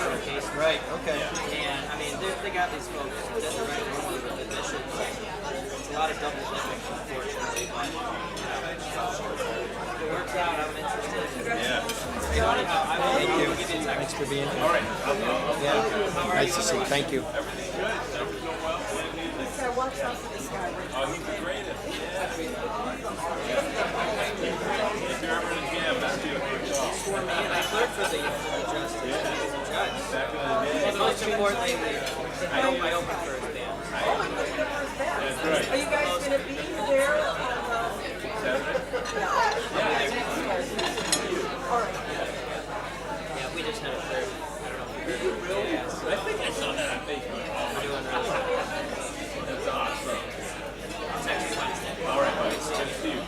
professional case. Right. Okay. And I mean, they got these folks that are right with admissions. It's a lot of double dipping, unfortunately. But if it works out, I'm interested. Yeah. I will Thank you. give you a text. Thanks for being here. All right. Yeah. Nice to see you. Thank you. Everything's good. Everything's going well. So watch out for this guy. Oh, he's the greatest. Yeah. If you're ever in a jam, that's you. For me, and I clerked for the justice. Yeah. He was a judge. Back in the day. And most importantly, I opened for his band. Oh, I'm going to first band. That's right. Are you guys going to be there on all right. Yeah, we just had a third. I don't know if you heard it. Yeah, I think I saw that on Facebook. we're doing really well. That's awesome. It's actually Wednesday. All right, buddy. Good to see you.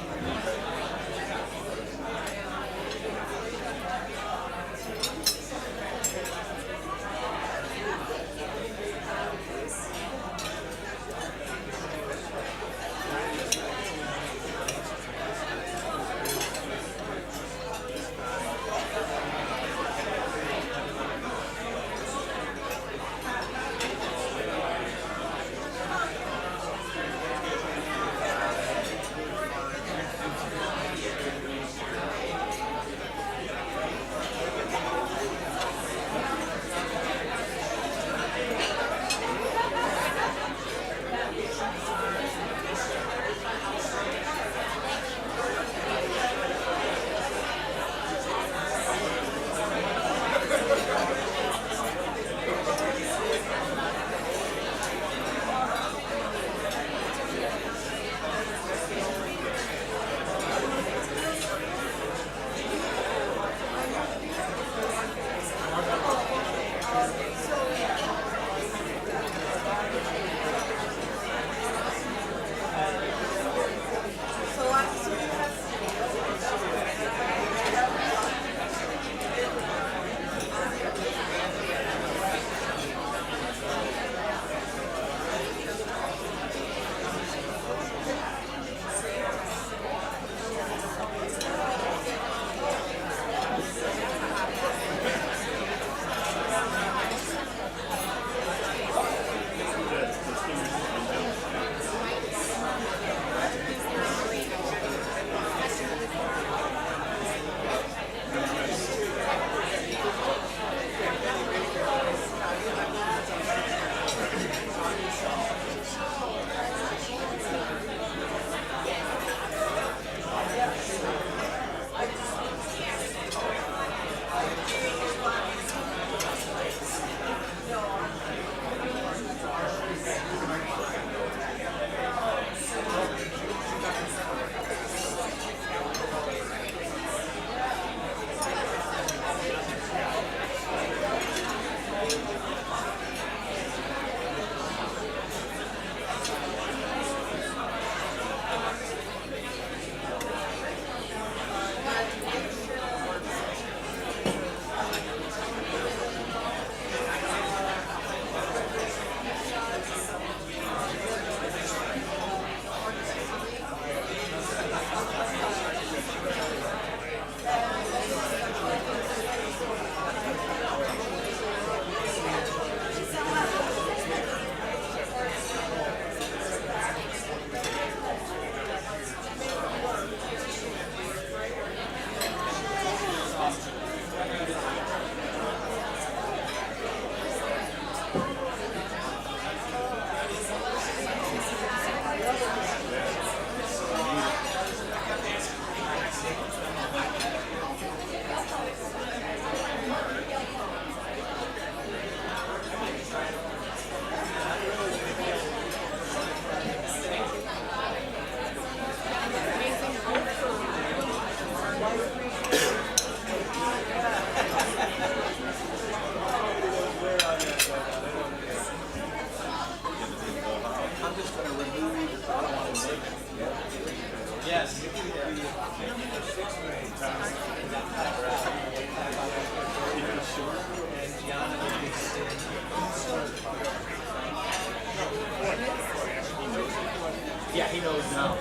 Yeah, he knows now.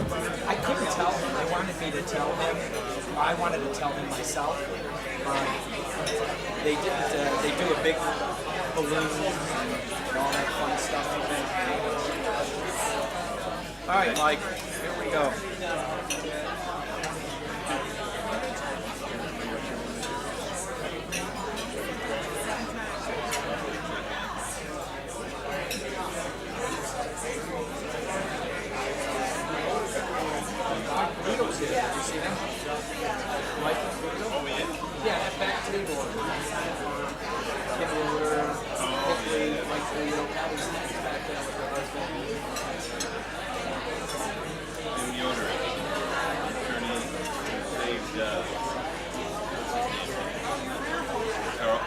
I couldn't tell him. I wanted me to tell him. I wanted to tell him myself. They didn't. They do a big balloon and all that fun stuff. All right, Mike. Here we go. Did you see them? Mike? Yeah, that back table. Kim Lewis, Hickley, Mike Leo, all these things back there with her husband. And the owner, attorney, saved, Carol,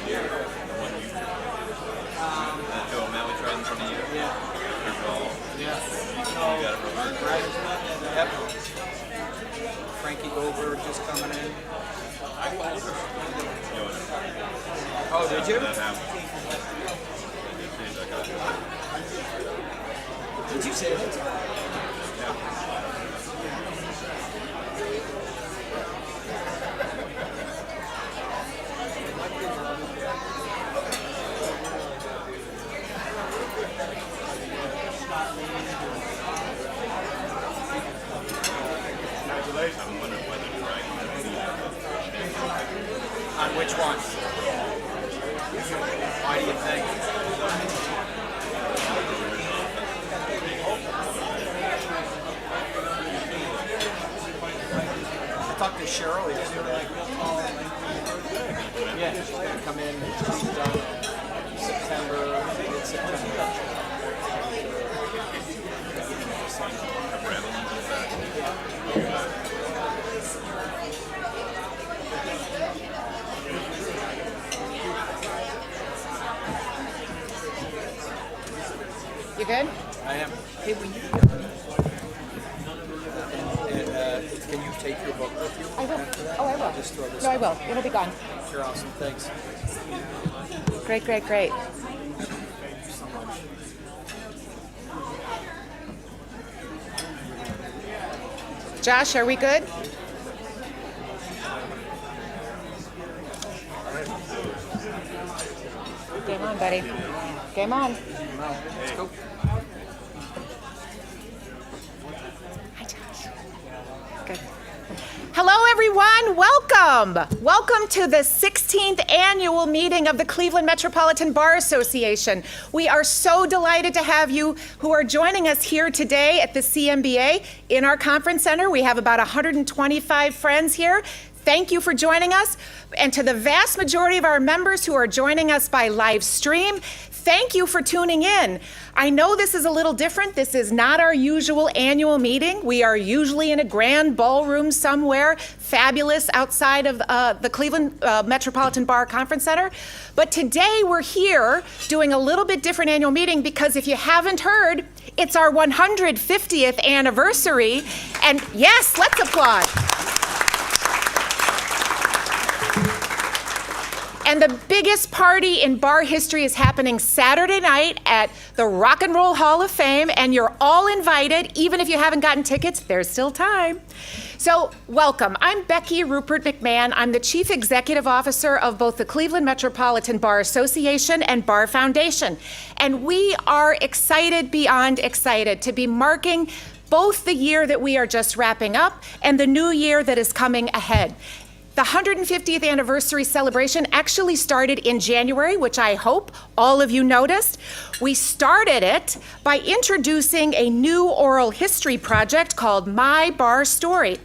yeah, the one you, that Joe O'Malley tried in front of you. Yeah. Your ball. Yeah. You got it reversed. Right. Yep. Frankie Goldberg just coming in. Oh, did you? That happened. Did you say that? I'm wondering whether to write On which one? Why do you think? I talked to Cheryl. He's doing like real tall. Yeah, she's gonna come in. She's done September, mid-September. You good? I am. Hey, when you can you take your book with you? I will. After that? Oh, I will. Just throw this. No, I in. will. It'll be gone. Sure, awesome. Thanks. Great, great, great. Thank you so much. Josh, are we good? Game on, buddy. Game on. Let's go. Hi, Josh. Good. Hello, everyone. Welcome. Welcome to the 16th annual meeting of the Cleveland Metropolitan Bar Association. We are so delighted to have you who are joining us here today at the CMBA in our conference center. We have about 125 friends here. Thank you for joining us. And to the vast majority of our members who are joining us by live stream, thank you for tuning in. I know this is a little different. This is not our usual annual meeting. We are usually in a grand ballroom somewhere, fabulous outside of the Cleveland Metropolitan Bar Conference Center. But today we're here doing a little bit different annual meeting because if you haven't heard, it's our 150th anniversary. And yes, let's applaud. And the biggest party in bar history is happening Saturday night at the Rock and Roll Hall of Fame, and you're all invited. Even if you haven't gotten tickets, there's still time. So welcome. I'm Becky Rupert McMahon. I'm the Chief Executive Officer of both the Cleveland Metropolitan Bar Association and Bar Foundation. And we are excited beyond excited to be marking both the year that we are just wrapping up and the new year that is coming ahead. The 150th anniversary celebration actually started in January, which I hope all of you noticed. We started it by introducing a new oral history project called My Bar Story.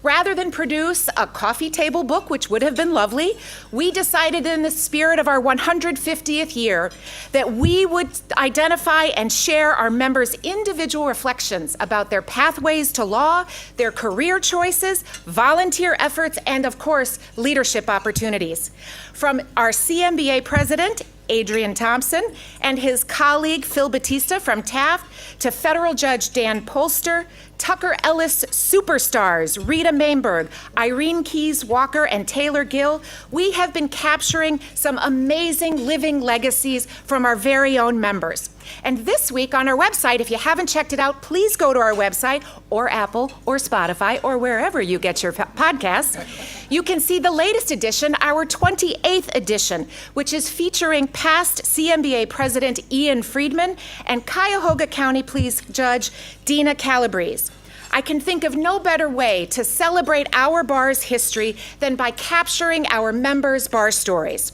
Rather than produce a coffee table book, which would have been lovely, we decided in the spirit of our 150th year that we would identify and share our members' individual reflections about their pathways to law, their career choices, volunteer efforts, and of course, leadership opportunities. From our CMBA president, Adrian Thompson, and his colleague Phil Batista from Taft, to federal judge Dan Polster, Tucker Ellis superstars Rita Mainberg, Irene Keyes Walker, and Taylor Gill, we have been capturing some amazing living legacies from our very own members. And this week on our website, if you haven't checked it out, please go to our website or Apple or Spotify or wherever you get your podcasts. You can see the latest edition, our 28th edition, which is featuring past CMBA President Ian Friedman and Cuyahoga County Police Judge Dina Calabrese. I can think of no better way to celebrate our bar's history than by capturing our members' bar stories.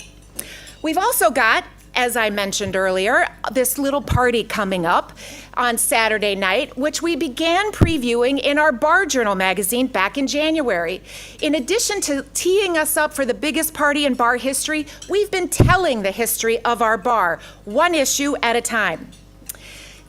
We've also got, as I mentioned earlier, this little party coming up on Saturday night, which we began previewing in our Bar Journal magazine back in January. In addition to teeing us up for the biggest party in bar history, we've been telling the history of our bar, one issue at a time.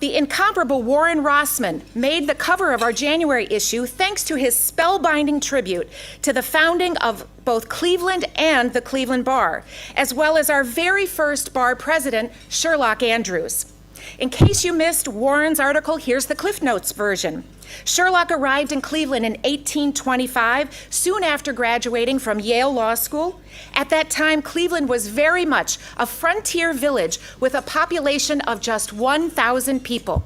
The incomparable Warren Rossman made the cover of our January issue thanks to his spellbinding tribute to the founding of both Cleveland and the Cleveland Bar, as well as our very first bar president, Sherlock Andrews. In case you missed Warren's article, here's the Cliff Notes version. Sherlock arrived in Cleveland in 1825, soon after graduating from Yale Law School. At that time, Cleveland was very much a frontier village with a population of just 1,000 people.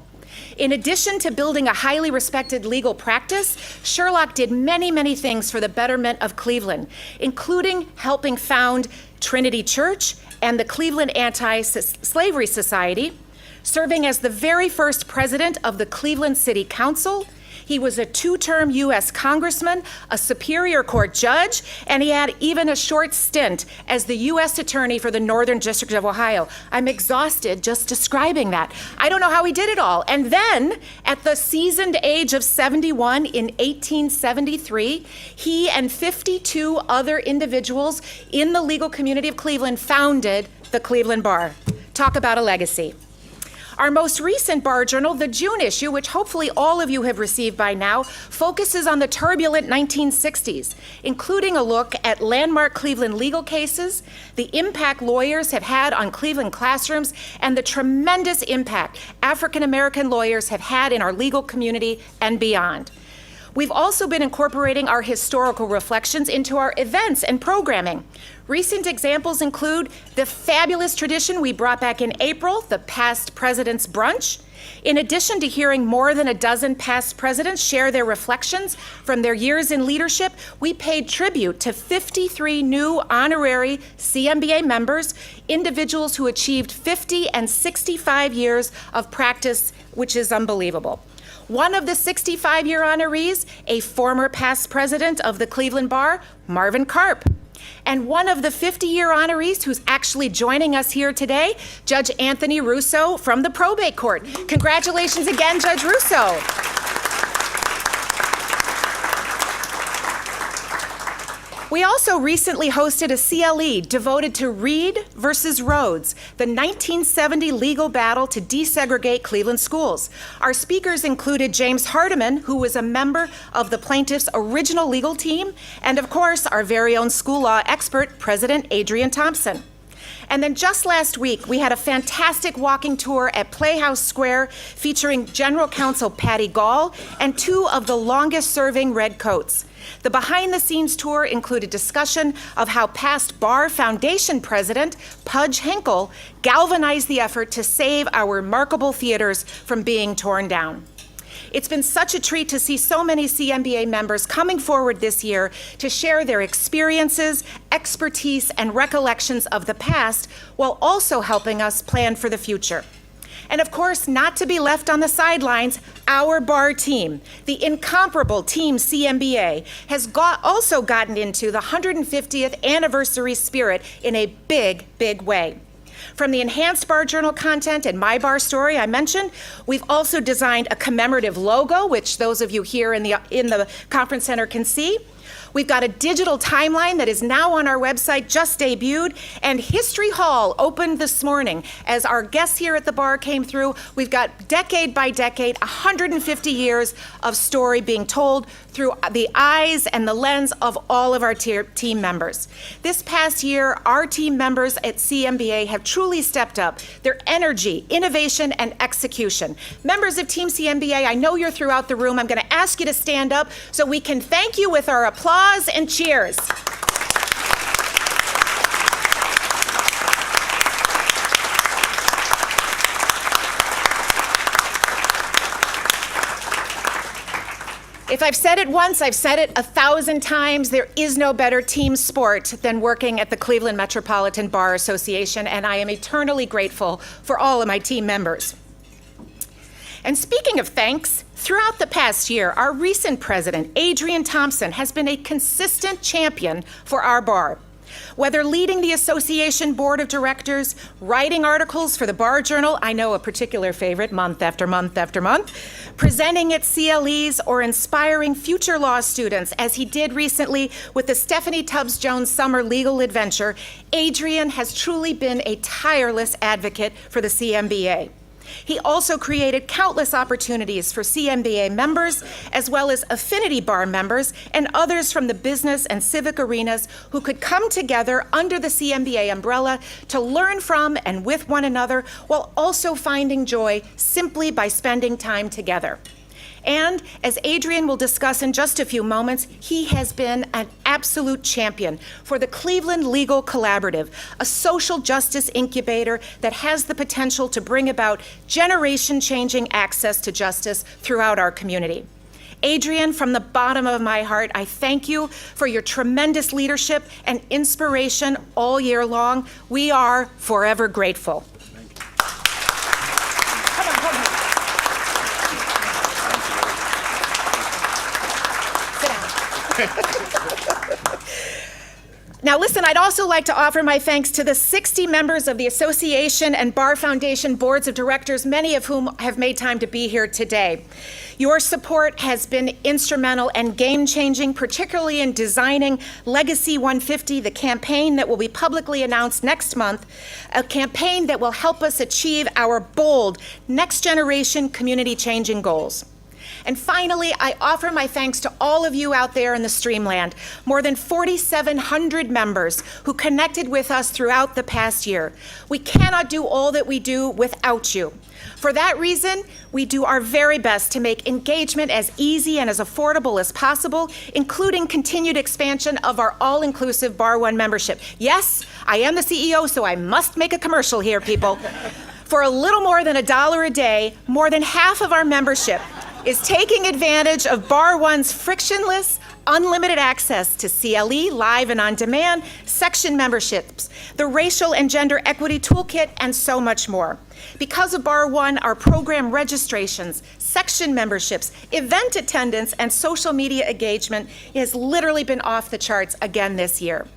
In addition to building a highly respected legal practice, Sherlock did many, many things for the betterment of Cleveland, including helping found Trinity Church and the Cleveland Anti-Slavery Society, serving as the very first president of the Cleveland City Council. He was a two-term U.S. congressman, a Superior Court judge, and he had even a short stint as the U.S. Attorney for the Northern District of Ohio. I'm exhausted just describing that. I don't know how he did it all. And then, at the seasoned age of 71 in 1873, he and 52 other individuals in the legal community of Cleveland founded the Cleveland Bar. Talk about a legacy. Our most recent Bar Journal, the June issue, which hopefully all of you have received by now, focuses on the turbulent 1960s, including a look at landmark Cleveland legal cases, the impact lawyers have had on Cleveland classrooms, and the tremendous impact African American lawyers have had in our legal community and beyond. We've also been incorporating our historical reflections into our events and programming. Recent examples include the fabulous tradition we brought back in April, the Past President's Brunch. In addition to hearing more than a dozen past presidents share their reflections from their years in leadership, we paid tribute to 53 new honorary CMBA members, individuals who achieved 50 and 65 years of practice, which is unbelievable. One of the 65-year honorees, a former past president of the Cleveland Bar, Marvin Karp. And one of the 50-year honorees who's actually joining us here today, Judge Anthony Russo from the probate court. Congratulations again, Judge Russo. We also recently hosted a CLE devoted to Reed versus Rhodes, the 1970 legal battle to desegregate Cleveland schools. Our speakers included James Hardiman, who was a member of the plaintiff's original legal team, and of course, our very own school law expert, President Adrian Thompson. And then just last week, we had a fantastic walking tour at Playhouse Square featuring General Counsel Patty Gall and two of the longest-serving Redcoats. The behind-the-scenes tour included discussion of how past Bar Foundation President Pudge Henkel galvanized the effort to save our remarkable theaters from being torn down. It's been such a treat to see so many CMBA members coming forward this year to share their experiences, expertise, and recollections of the past while also helping us plan for the future. And of course, not to be left on the sidelines, our bar team, the incomparable Team CMBA, has also gotten into the 150th anniversary spirit in a big, big way. From the enhanced Bar Journal content and My Bar Story I mentioned, we've also designed a commemorative logo, which those of you here in the conference center can see. We've got a digital timeline that is now on our website, just debuted, and History Hall opened this morning. As our guests here at the bar came through, we've got decade by decade, 150 years of story being told through the eyes and the lens of all of our team members. This past year, our team members at CMBA have truly stepped up their energy, innovation, and execution. Members of Team CMBA, I know you're throughout the room. I'm going to ask you to stand up so we can thank you with our applause and cheers. If I've said it once, I've said it 1,000 times. There is no better team sport than working at the Cleveland Metropolitan Bar Association, and I am eternally grateful for all of my team members. And speaking of thanks, throughout the past year, our recent president, Adrian Thompson, has been a consistent champion for our bar. Whether leading the association board of directors, writing articles for the Bar Journal, I know a particular favorite, month after month after month, presenting at CLEs, or inspiring future law students, as he did recently with the Stephanie Tubbs Jones Summer Legal Adventure, Adrian has truly been a tireless advocate for the CMBA. He also created countless opportunities for CMBA members, as well as affinity bar members and others from the business and civic arenas who could come together under the CMBA umbrella to learn from and with one another, while also finding joy simply by spending time together. And as Adrian will discuss in just a few moments, he has been an absolute champion for the Cleveland Legal Collaborative, a social justice incubator that has the potential to bring about generation-changing access to justice throughout our community. Adrian, from the bottom of my heart, I thank you for your tremendous leadership and inspiration all year long. We are forever grateful. Now listen, I'd also like to offer my thanks to the 60 members of the Association and Bar Foundation boards of directors, many of whom have made time to be here today. Your support has been instrumental and game-changing, particularly in designing Legacy 150, the campaign that will be publicly announced next month, a campaign that will help us achieve our bold, next-generation community-changing goals. And finally, I offer my thanks to all of you out there in the Streamland, more than 4,700 members who connected with us throughout the past year. We cannot do all that we do without you. For that reason, we do our very best to make engagement as easy and as affordable as possible, including continued expansion of our all-inclusive Bar One membership. Yes, I am the CEO, so I must make a commercial here, people. For a little more than $1 a day, more than half of our membership is taking advantage of Bar One's frictionless, unlimited access to CLE, live and on demand, section memberships, the Racial and Gender Equity Toolkit, and so much more. Because of Bar One, our program registrations, section memberships, event attendance, and social media engagement has literally been off the charts again this year.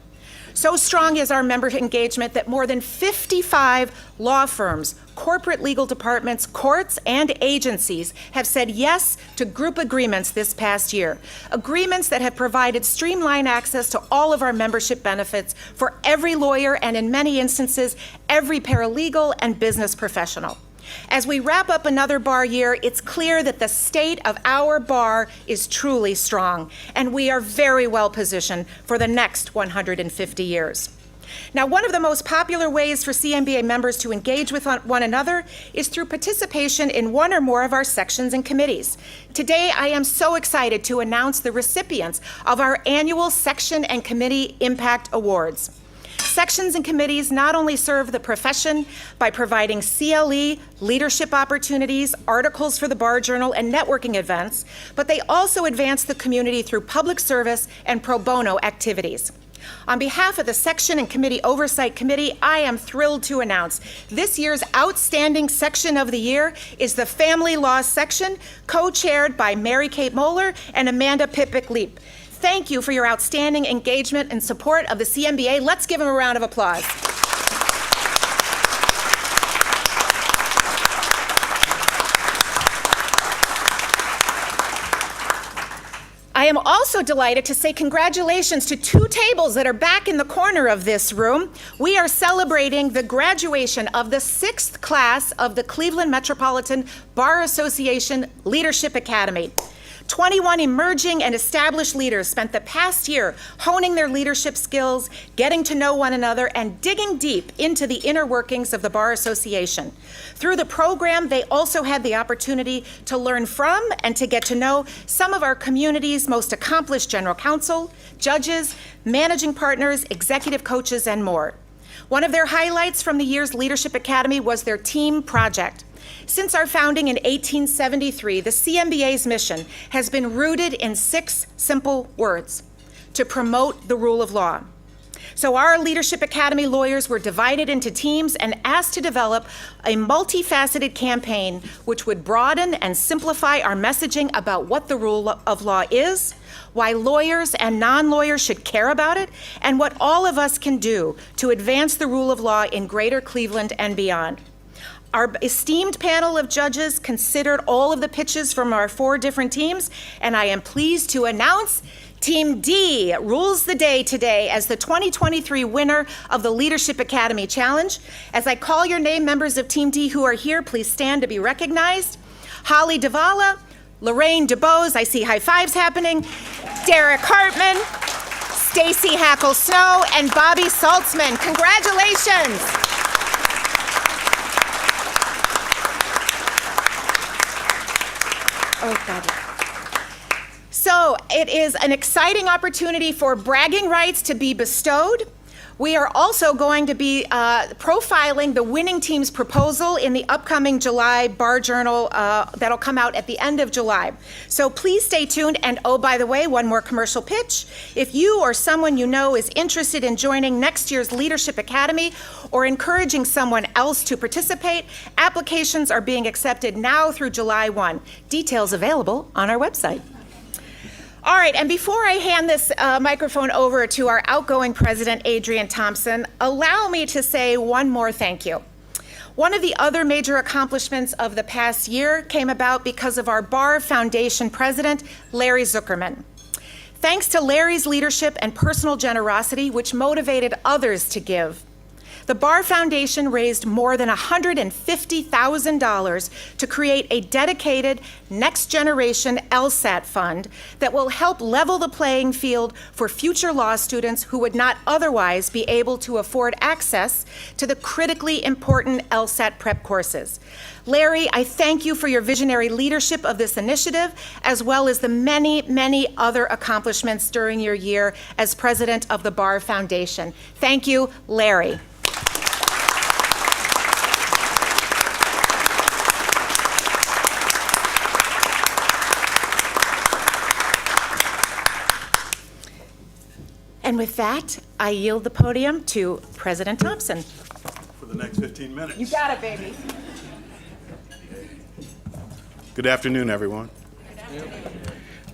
So strong is our member engagement that more than 55 law firms, corporate legal departments, courts, and agencies have said yes to group agreements this past year. Agreements that have provided streamlined access to all of our membership benefits for every lawyer and, in many instances, every paralegal and business professional. As we wrap up another bar year, it's clear that the state of our bar is truly strong, and we are very well positioned for the next 150 years. Now, one of the most popular ways for CMBA members to engage with one another is through participation in one or more of our sections and committees. Today, I am so excited to announce the recipients of our annual Section and Committee Impact Awards. Sections and committees not only serve the profession by providing CLE, leadership opportunities, articles for the Bar Journal, and networking events, but they also advance the community through public service and pro bono activities. On behalf of the Section and Committee Oversight Committee, I am thrilled to announce this year's outstanding section of the year is the Family Law section, co-chaired by Mary Kate Moeller and Amanda Pippick-Leap. Thank you for your outstanding engagement and support of the CMBA. Let's give them a round of applause. I am also delighted to say congratulations to two tables that are back in the corner of this room. We are celebrating the graduation of the 6th class of the Cleveland Metropolitan Bar Association Leadership Academy. 21 emerging and established leaders spent the past year honing their leadership skills, getting to know one another, and digging deep into the inner workings of the Bar Association. Through the program, they also had the opportunity to learn from and to get to know some of our community's most accomplished general counsel, judges, managing partners, executive coaches, and more. One of their highlights from the year's Leadership Academy was their team project. Since our founding in 1873, the CMBA's mission has been rooted in 6 simple words: to promote the rule of law. So our Leadership Academy lawyers were divided into teams and asked to develop a multifaceted campaign which would broaden and simplify our messaging about what the rule of law is, why lawyers and non-lawyers should care about it, and what all of us can do to advance the rule of law in Greater Cleveland and beyond. Our esteemed panel of judges considered all of the pitches from our 4 different teams, and I am pleased to announce Team D rules the day today as the 2023 winner of the Leadership Academy Challenge. As I call your name, members of Team D who are here, please stand to be recognized. Holly Davala, Lorraine DeBose, I see high fives happening, Derek Hartman, Stacy Hackle-Snow, and Bobby Saltzman. Congratulations. Oh, God. So it is an exciting opportunity for bragging rights to be bestowed. We are also going to be profiling the winning team's proposal in the upcoming July Bar Journal that'll come out at the end of July. So please stay tuned. And oh, by the way, one more commercial pitch. If you or someone you know is interested in joining next year's Leadership Academy or encouraging someone else to participate, applications are being accepted now through July 1. Details available on our website. All right, and before I hand this microphone over to our outgoing president, Adrian Thompson, allow me to say one more thank you. One of the other major accomplishments of the past year came about because of our Bar Foundation president, Larry Zuckerman. Thanks to Larry's leadership and personal generosity, which motivated others to give, the Bar Foundation raised more than $150,000 to create a dedicated next-generation LSAT fund that will help level the playing field for future law students who would not otherwise be able to afford access to the critically important LSAT prep courses. Larry, I thank you for your visionary leadership of this initiative, as well as the many, many other accomplishments during your year as president of the Bar Foundation. Thank you, Larry. And with that, I yield the podium to President Thompson. For the next 15 minutes. You got it, baby. Good afternoon, everyone.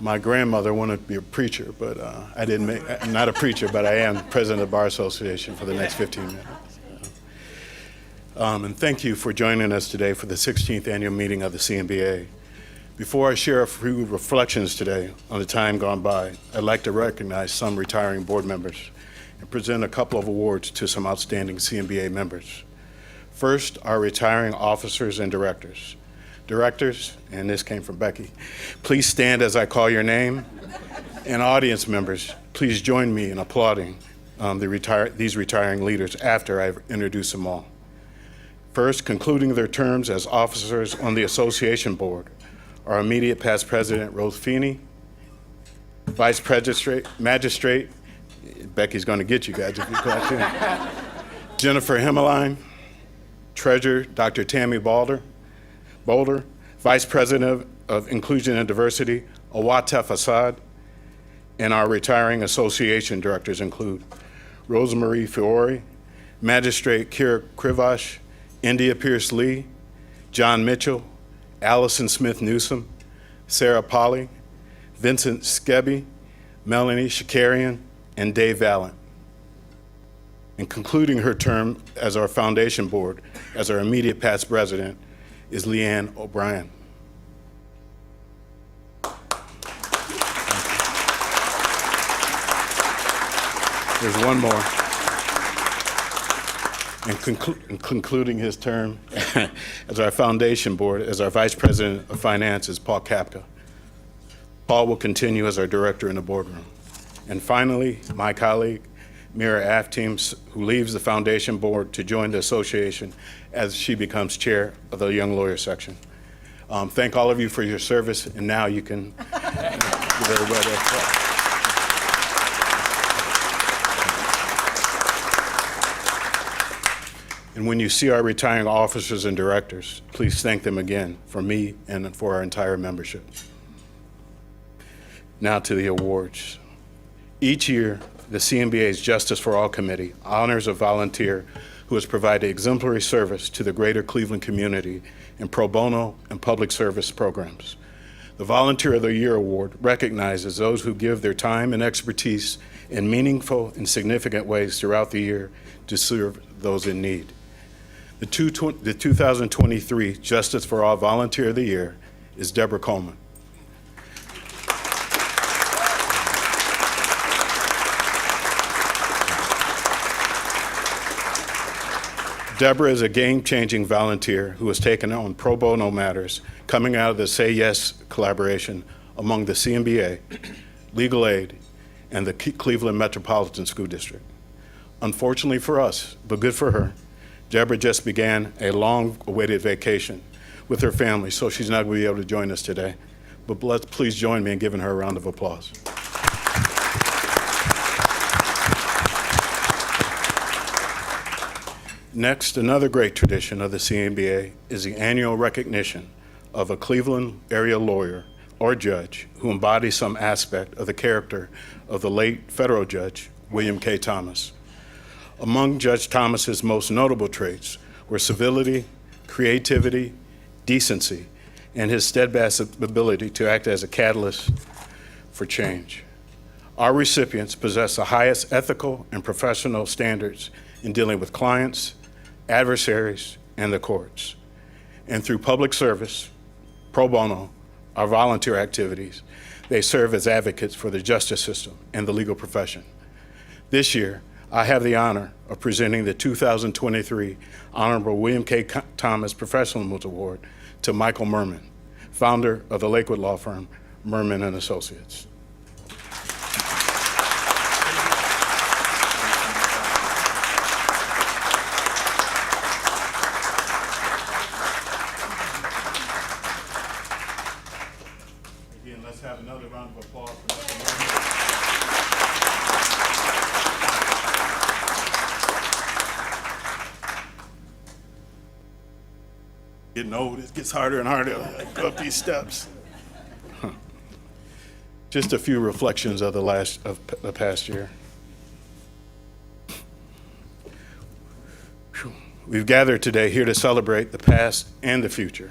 My grandmother wanted to be a preacher, but I didn't make, I'm not a preacher, but I am president of the Bar Association for the next 15 minutes. And thank you for joining us today for the 16th annual meeting of the CMBA. Before I share a few reflections today on the time gone by, I'd like to recognize some retiring board members and present a couple of awards to some outstanding CMBA members. First, our retiring officers and directors. Directors, and this came from Becky, please stand as I call your name. And audience members, please join me in applauding these retiring leaders after I've introduced them all. First, concluding their terms as officers on the association board, our immediate past president, Rose Feeney, vice magistrate, Becky's going to get you guys if you clap in, Jennifer Himmeline, treasurer, Dr. Tammy Boulder, vice president of inclusion and diversity, Awatef Assad, and our retiring association directors include Rosemarie Fiore, magistrate Kira Krivash, India Pierce Lee, John Mitchell, Allison Smith Newsom, Sarah Polly, Vincent Skebby, Melanie Shakarian, and Dave Valent. And concluding her term as our foundation board, as our immediate past president, is Leanne O'Brien. There's one more. And concluding his term as our foundation board, as our vice president of finance, is Paul Kapka. Paul will continue as our director in the boardroom. And finally, my colleague, Mira Afteam, who leaves the foundation board to join the association as she becomes chair of the Young Lawyer section. Thank all of you for your service, and now you can give everybody a clap. And when you see our retiring officers and directors, please thank them again from me and for our entire membership. Now to the awards. Each year, the CMBA's Justice for All Committee honors a volunteer who has provided exemplary service to the greater Cleveland community in pro bono and public service programs. The Volunteer of the Year Award recognizes those who give their time and expertise in meaningful and significant ways throughout the year to serve those in need. The 2023 Justice for All Volunteer of the Year is Deborah Coleman. Deborah is a game-changing volunteer who has taken on pro bono matters coming out of the Say Yes collaboration among the CMBA, Legal Aid, and the Cleveland Metropolitan School District. Unfortunately for us, but good for her, Deborah just began a long-awaited vacation with her family, so she's not going to be able to join us today. But please join me in giving her a round of applause. Next, another great tradition of the CMBA is the annual recognition of a Cleveland area lawyer or judge who embodies some aspect of the character of the late federal judge, William K. Thomas. Among Judge Thomas's most notable traits were civility, creativity, decency, and his steadfast ability to act as a catalyst for change. Our recipients possess the highest ethical and professional standards in dealing with clients, adversaries, and the courts. And through public service, pro bono, our volunteer activities, they serve as advocates for the justice system and the legal profession. This year, I have the honor of presenting the 2023 Honorable William K. Thomas Professional Award to Michael Merman, founder of the Lakewood law firm, Merman and Associates. Again, let's have another round of applause for Mr. Merman. Getting old, it gets harder and harder to go up these steps. Just a few reflections of the past year. We've gathered today here to celebrate the past and the future,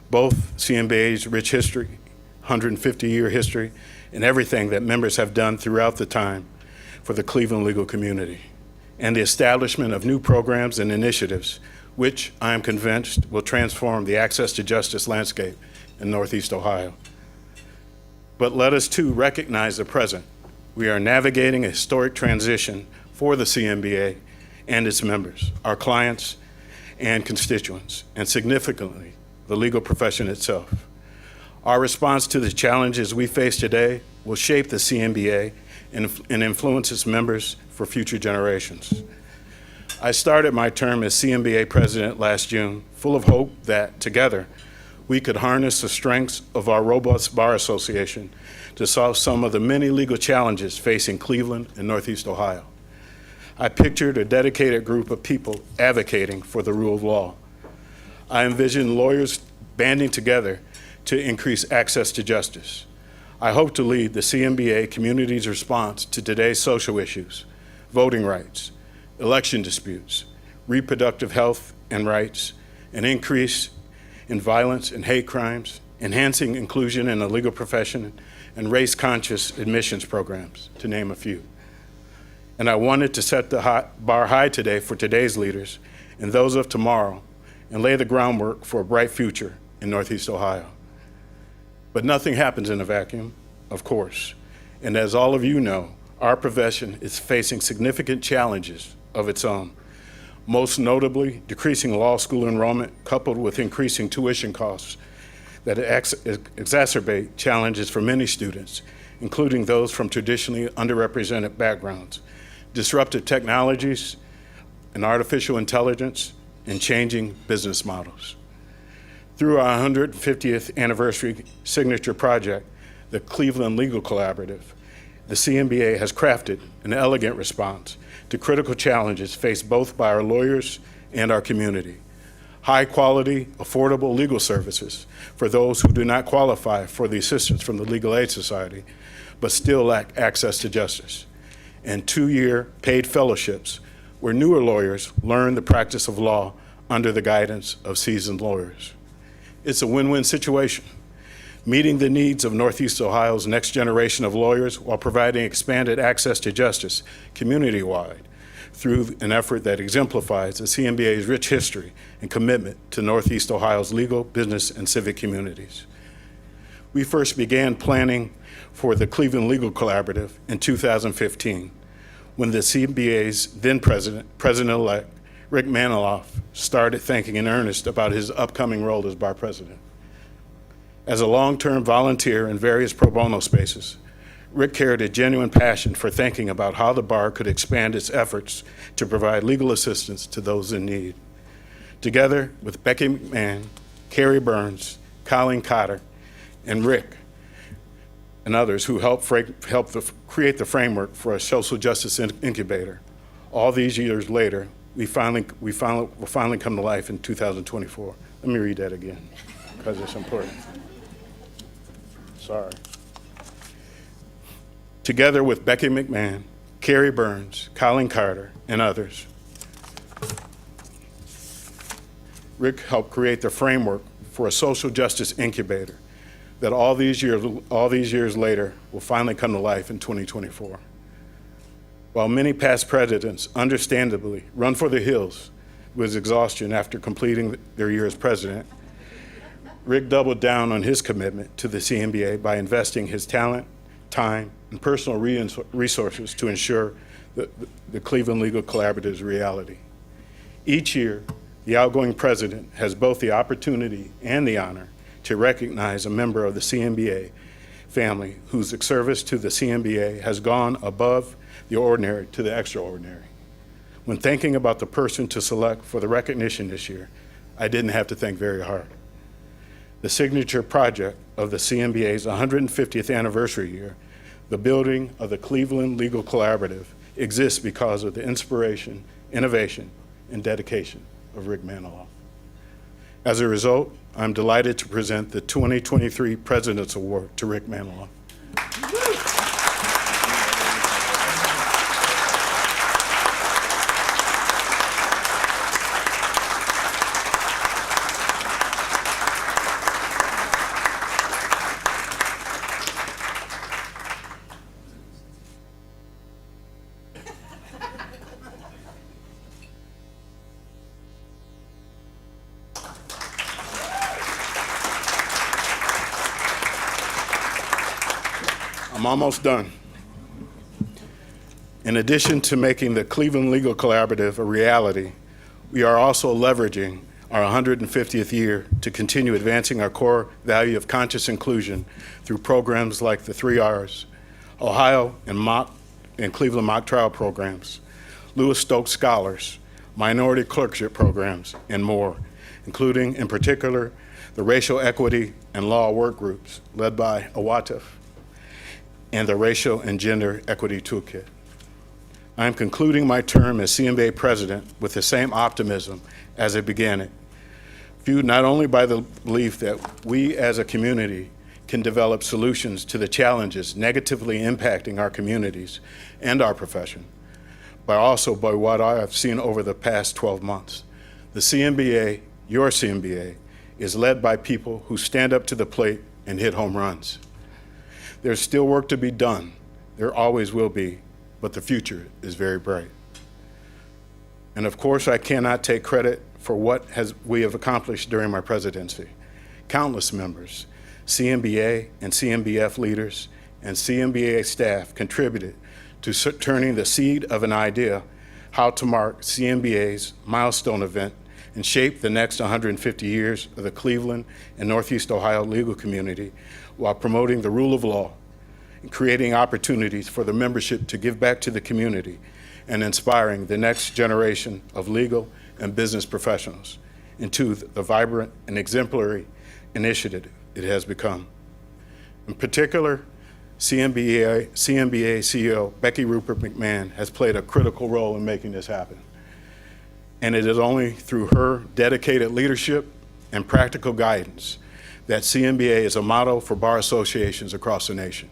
both CMBA's rich history, 150-year history, and everything that members have done throughout the time for the Cleveland legal community, and the establishment of new programs and initiatives which I am convinced will transform the access to justice landscape in Northeast Ohio. But let us too recognize the present. We are navigating a historic transition for the CMBA and its members, our clients and constituents, and significantly, the legal profession itself. Our response to the challenges we face today will shape the CMBA and influence its members for future generations. I started my term as CMBA president last June, full of hope that together we could harness the strengths of our robust bar association to solve some of the many legal challenges facing Cleveland and Northeast Ohio. I pictured a dedicated group of people advocating for the rule of law. I envisioned lawyers banding together to increase access to justice. I hope to lead the CMBA community's response to today's social issues, voting rights, election disputes, reproductive health and rights, an increase in violence and hate crimes, enhancing inclusion in the legal profession, and race-conscious admissions programs, to name a few. And I wanted to set the bar high today for today's leaders and those of tomorrow, and lay the groundwork for a bright future in Northeast Ohio. But nothing happens in a vacuum, of course. And as all of you know, our profession is facing significant challenges of its own, most notably decreasing law school enrollment coupled with increasing tuition costs that exacerbate challenges for many students, including those from traditionally underrepresented backgrounds, disruptive technologies and artificial intelligence, and changing business models. Through our 150th anniversary signature project, the Cleveland Legal Collaborative, the CMBA has crafted an elegant response to critical challenges faced both by our lawyers and our community. High-quality, affordable legal services for those who do not qualify for the assistance from the Legal Aid Society, but still lack access to justice. And 2-year paid fellowships where newer lawyers learn the practice of law under the guidance of seasoned lawyers. It's a win-win situation, meeting the needs of Northeast Ohio's next generation of lawyers while providing expanded access to justice community-wide through an effort that exemplifies the CMBA's rich history and commitment to Northeast Ohio's legal, business, and civic communities. We first began planning for the Cleveland Legal Collaborative in 2015, when the CMBA's then President-elect, Rick Maniloff, started thinking in earnest about his upcoming role as bar president. As a long-term volunteer in various pro bono spaces, Rick carried a genuine passion for thinking about how the bar could expand its efforts to provide legal assistance to those in need. Together with Becky McMahon, Carrie Burns, Colleen Cotter, and Rick, and others who helped create the framework for a social justice incubator, all these years later, will finally come to life in 2024. Let me read that again, because it's important. Sorry. Together with Becky McMahon, Carrie Burns, Colleen Carter, and others, Rick helped create the framework for a social justice incubator that all these years later will finally come to life in 2024. While many past presidents understandably run for the hills with exhaustion after completing their year as president, Rick doubled down on his commitment to the CMBA by investing his talent, time, and personal resources to ensure the Cleveland Legal Collaborative's reality. Each year, the outgoing president has both the opportunity and the honor to recognize a member of the CMBA family whose service to the CMBA has gone above the ordinary to the extraordinary. When thinking about the person to select for the recognition this year, I didn't have to think very hard. The signature project of the CMBA's 150th anniversary year, the building of the Cleveland Legal Collaborative, exists because of the inspiration, innovation, and dedication of Rick Maniloff. As a result, I'm delighted to present the 2023 President's Award to Rick Maniloff. I'm almost done. In addition to making the Cleveland Legal Collaborative a reality, we are also leveraging our 150th year to continue advancing our core value of conscious inclusion through programs like the 3 R's, Ohio and Cleveland mock trial programs, Lewis Stokes Scholars, minority clerkship programs, and more, including, in particular, the Racial Equity and Law Work Groups led by Awatif, and the Racial and Gender Equity Toolkit. I am concluding my term as CMBA president with the same optimism as I began it, fueled not only by the belief that we as a community can develop solutions to the challenges negatively impacting our communities and our profession, but also by what I have seen over the past 12 months. The CMBA, your CMBA, is led by people who stand up to the plate and hit home runs. There's still work to be done. There always will be, but the future is very bright. And of course, I cannot take credit for what we have accomplished during my presidency. Countless members, CMBA and CMBF leaders, and CMBA staff contributed to turning the seed of an idea how to mark CMBA's milestone event and shape the next 150 years of the Cleveland and Northeast Ohio legal community while promoting the rule of law and creating opportunities for the membership to give back to the community and inspiring the next generation of legal and business professionals into the vibrant and exemplary initiative it has become. In particular, CMBA CEO Becky Rupert McMahon has played a critical role in making this happen. and it is only through her dedicated leadership and practical guidance that CMBA is a model for bar associations across the nation.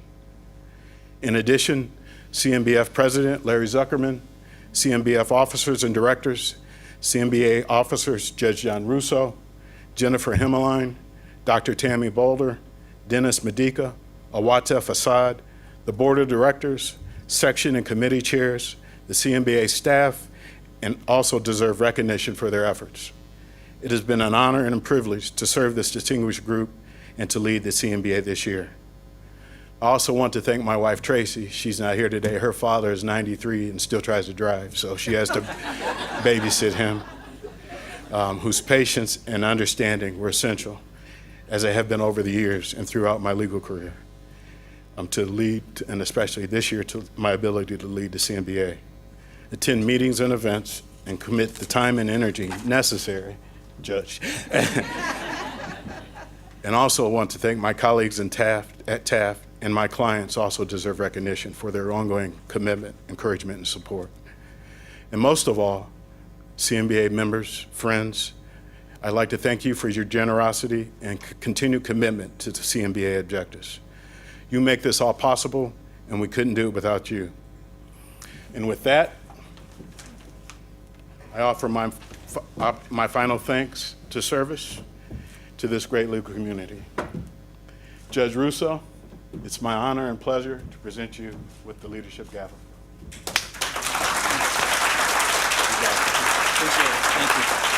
In addition, CMBF President Larry Zuckerman, CMBF officers and directors, CMBA officers Judge John Russo, Jennifer Himmeline, Dr. Tammy Boulder, Dennis Medica, Awatef Assad, the board of directors, section and committee chairs, the CMBA staff, and also deserve recognition for their efforts. It has been an honor and a privilege to serve this distinguished group and to lead the CMBA this year. I also want to thank my wife, Tracy. She's not here today. Her father is 93 and still tries to drive, so she has to babysit him, whose patience and understanding were essential, as they have been over the years and throughout my legal career, to lead, and especially this year, to my ability to lead the CMBA, attend meetings and events, and commit the time and energy necessary, Judge. And also want to thank my colleagues at TAF, and my clients also deserve recognition for their ongoing commitment, encouragement, and support. And most of all, CMBA members, friends, I'd like to thank you for your generosity and continued commitment to the CMBA objectives. You make this all possible, and we couldn't do it without you. And with that, I offer my final thanks to service to this great legal community. Judge Russo, it's my honor and pleasure to present you with the leadership gavel. Appreciate it. Thank you.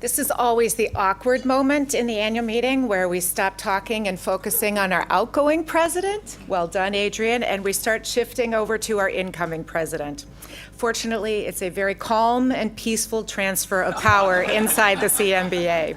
This is always the awkward moment in the annual meeting where we stop talking and focusing on our outgoing president. Well done, Adrian. And we start shifting over to our incoming president. Fortunately, it's a very calm and peaceful transfer of power inside the CMBA.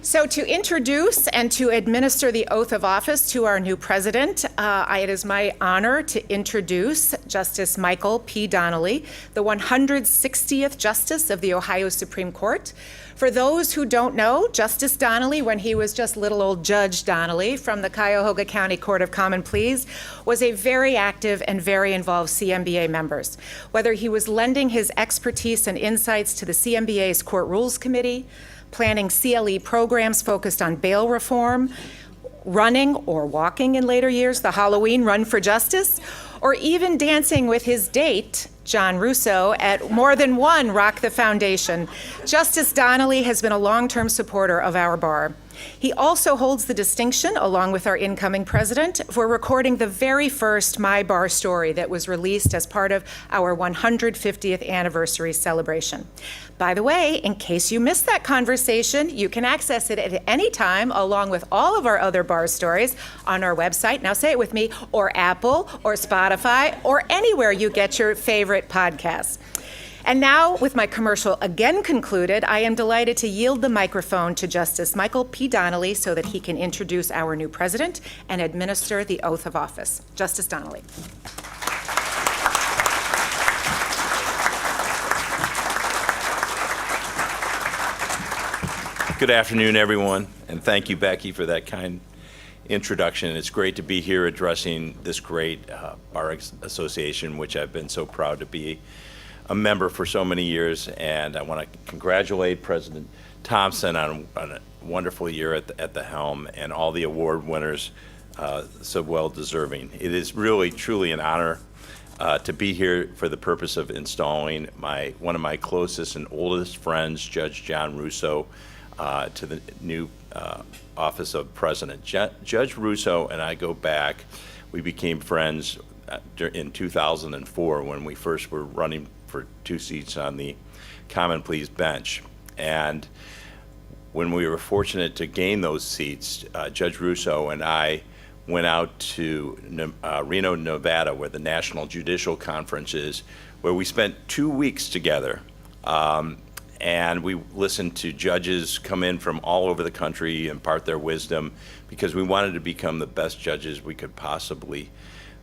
So to introduce and to administer the oath of office to our new president, it is my honor to introduce Justice Michael P. Donnelly, the 160th Justice of the Ohio Supreme Court. For those who don't know, Justice Donnelly, when he was just little old Judge Donnelly from the Cuyahoga County Court of Common Pleas, was a very active and very involved CMBA members. Whether he was lending his expertise and insights to the CMBA's Court Rules Committee, planning CLE programs focused on bail reform, running or walking in later years the Halloween Run for Justice, or even dancing with his date, John Russo, at more than one Rock the Foundation. Justice Donnelly has been a long-term supporter of our bar. He also holds the distinction, along with our incoming president, for recording the very first My Bar story that was released as part of our 150th anniversary celebration. By the way, in case you missed that conversation, you can access it at any time, along with all of our other bar stories, on our website, now say it with me, or Apple, or Spotify, or anywhere you get your favorite podcasts. And now, with my commercial again concluded, I am delighted to yield the microphone to Justice Michael P. Donnelly so that he can introduce our new president and administer the oath of office. Justice Donnelly. Good afternoon, everyone, and thank you, Becky, for that kind introduction. It's great to be here addressing this great bar association, which I've been so proud to be a member for so many years, and I want to congratulate President Thompson on a wonderful year at the helm, and all the award winners, so well deserving. It is really, truly an honor to be here for the purpose of installing one of my closest and oldest friends, Judge John Russo, to the new office of president. Judge Russo and I go back. We became friends in 2004 when we first were running for 2 seats on the Common Pleas bench. And when we were fortunate to gain those seats, Judge Russo and I went out to Reno, Nevada, where the National Judicial Conference is, where we spent 2 weeks together. And we listened to judges come in from all over the country, impart their wisdom, because we wanted to become the best judges we could possibly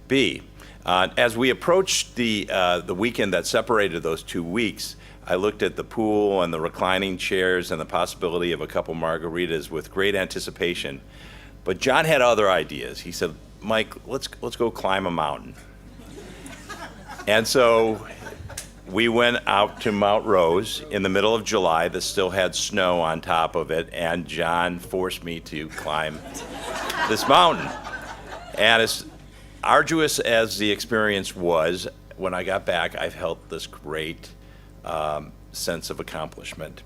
be. As we approached the weekend that separated those 2 weeks, I looked at the pool and the reclining chairs and the possibility of a couple margaritas with great anticipation. But John had other ideas. He said, "Mike, let's go climb a mountain." And so we went out to Mount Rose in the middle of July that still had snow on top of it, and John forced me to climb this mountain. And as arduous as the experience was, when I got back, I felt this great sense of accomplishment.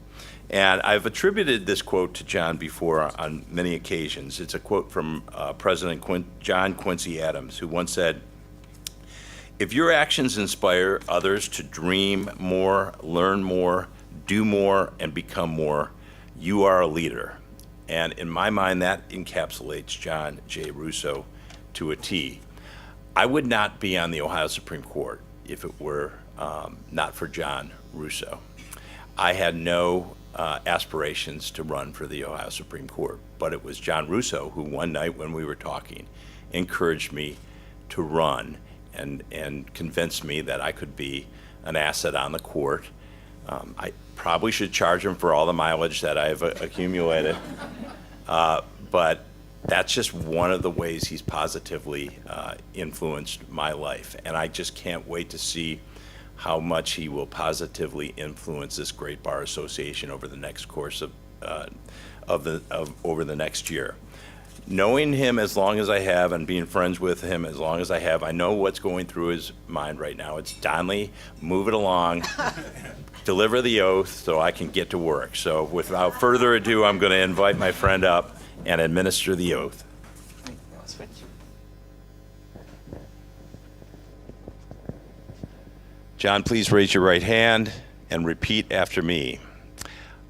And I've attributed this quote to John before on many occasions. It's a quote from President John Quincy Adams, who once said, "If your actions inspire others to dream more, learn more, do more, and become more, you are a leader." And in my mind, that encapsulates John J. Russo to a T. I would not be on the Ohio Supreme Court if it were not for John Russo. I had no aspirations to run for the Ohio Supreme Court, but it was John Russo who one night when we were talking encouraged me to run and convinced me that I could be an asset on the court. I probably should charge him for all the mileage that I've accumulated, but that's just one of the ways he's positively influenced my life, and I just can't wait to see how much he will positively influence this great bar association over the next course of over the next year. Knowing him as long as I have and being friends with him as long as I have, I know what's going through his mind right now. It's, "Donley, move it along, deliver the oath so I can get to work." So without further ado, I'm going to invite my friend up and administer the oath. John, please raise your right hand and repeat after me.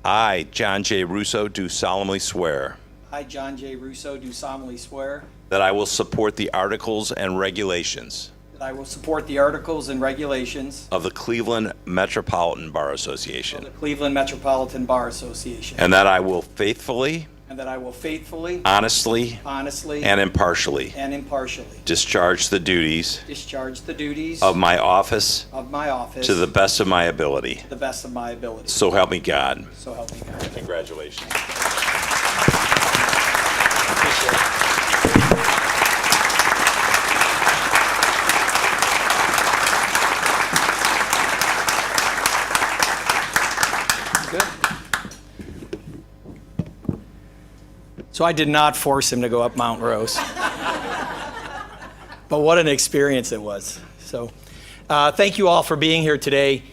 I, John J. Russo, do solemnly swear I, John J. Russo, do solemnly swear that I will support the articles and regulations that I will support the articles and regulations of the Cleveland Metropolitan Bar of Association, the Cleveland Metropolitan Bar Association, and that I will faithfully, honestly, and impartially discharge the duties of my office to the best of my ability. So help me God. So help me God. Congratulations. So I did not force him to go up Mount Rose. But what an experience it was. So thank you all for being here today.